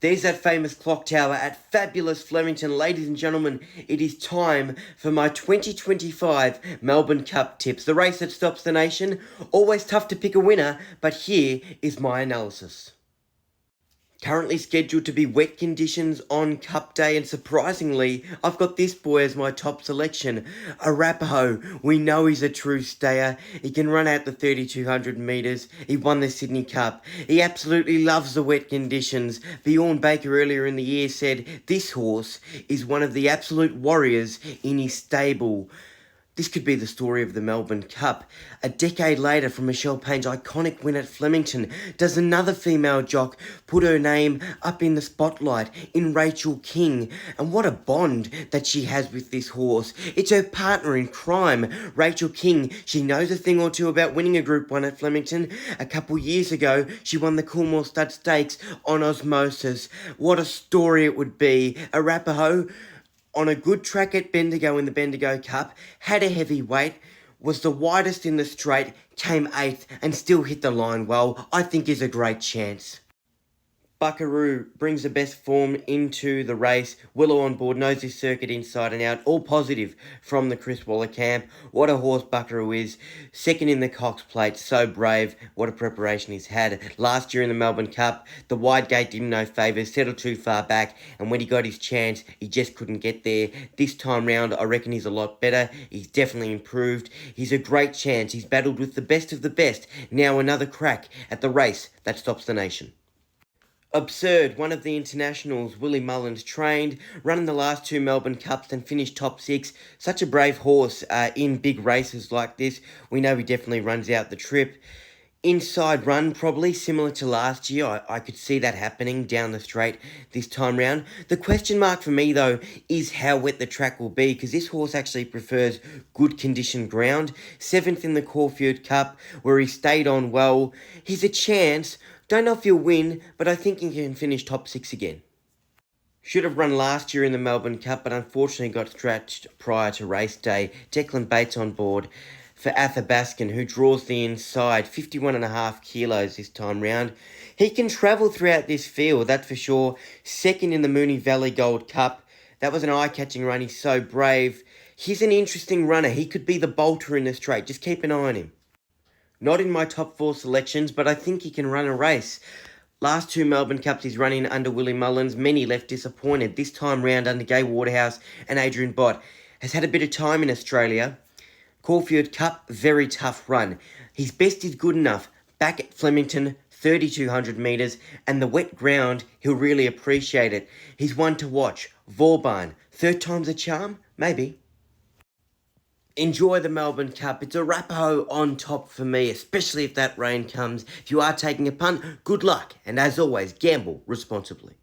There's that famous clock tower at fabulous Flemington. Ladies and gentlemen, it is time for my 2025 Melbourne Cup tips. The race that stops the nation. Always tough to pick a winner, but here is my analysis. Currently scheduled to be wet conditions on Cup Day, and surprisingly, I've got this boy as my top selection. Arapaho, we know he's a true stayer. He can run out the 3,200 metres. He won the Sydney Cup. He absolutely loves the wet conditions. Bjorn Baker earlier in the year said this horse is one of the absolute warriors in his stable. This could be the story of the Melbourne Cup. A decade later, from Michelle Payne's iconic win at Flemington, does another female jock put her name up in the spotlight in Rachel King. And what a bond that she has with this horse. It's her partner in crime, Rachel King. She knows a thing or two about winning a Group 1 at Flemington. A couple years ago, she won the Coolmore Stud Stakes on osmosis. What a story it would be. Arapaho, on a good track at Bendigo in the Bendigo Cup, had a heavy weight, was the widest in the straight, came 8th and still hit the line well. I think is a great chance. Buckaroo brings the best form into the race. Willow on board, knows his circuit inside and out. All positive from the Chris Waller camp. What a horse Buckaroo is. Second in the Cox Plate, so brave. What a preparation he's had. Last year in the Melbourne Cup, the wide gate did him no favours, settled too far back, and when he got his chance, he just couldn't get there. This time round, I reckon he's a lot better. He's definitely improved. He's a great chance. He's battled with the best of the best. Now another crack at the race that stops the nation. Absurd, one of the internationals, Willie Mullins, trained, running the last 2 Melbourne Cups and finished top 6. Such a brave horse in big races like this. We know he definitely runs out the trip. Inside run, probably similar to last year. I could see that happening down the straight this time round. The question mark for me, though, is how wet the track will be, because this horse actually prefers good conditioned ground. 7th in the Caulfield Cup, where he stayed on well. He's a chance. Don't know if he'll win, but I think he can finish top 6 again. Should have run last year in the Melbourne Cup, but unfortunately got scratched prior to race day. Declan Bates on board for Athabaskan, who draws the inside, 51.5 kilos this time round. He can travel throughout this field, that's for sure. Second in the Moonee Valley Gold Cup. That was an eye-catching run. He's so brave. He's an interesting runner. He could be the bolter in the straight. Just keep an eye on him. Not in my top 4 selections, but I think he can run a race. Last 2 Melbourne Cups he's running under Willie Mullins. Many left disappointed. This time round under Gai Waterhouse and Adrian Bott. Has had a bit of time in Australia. Caulfield Cup, very tough run. His best is good enough. Back at Flemington, 3,200 metres, and the wet ground, he'll really appreciate it. He's one to watch. Vauban, 3rd time's a charm? Maybe. Enjoy the Melbourne Cup. It's Arapaho on top for me, especially if that rain comes. If you are taking a punt, good luck. And as always, gamble responsibly.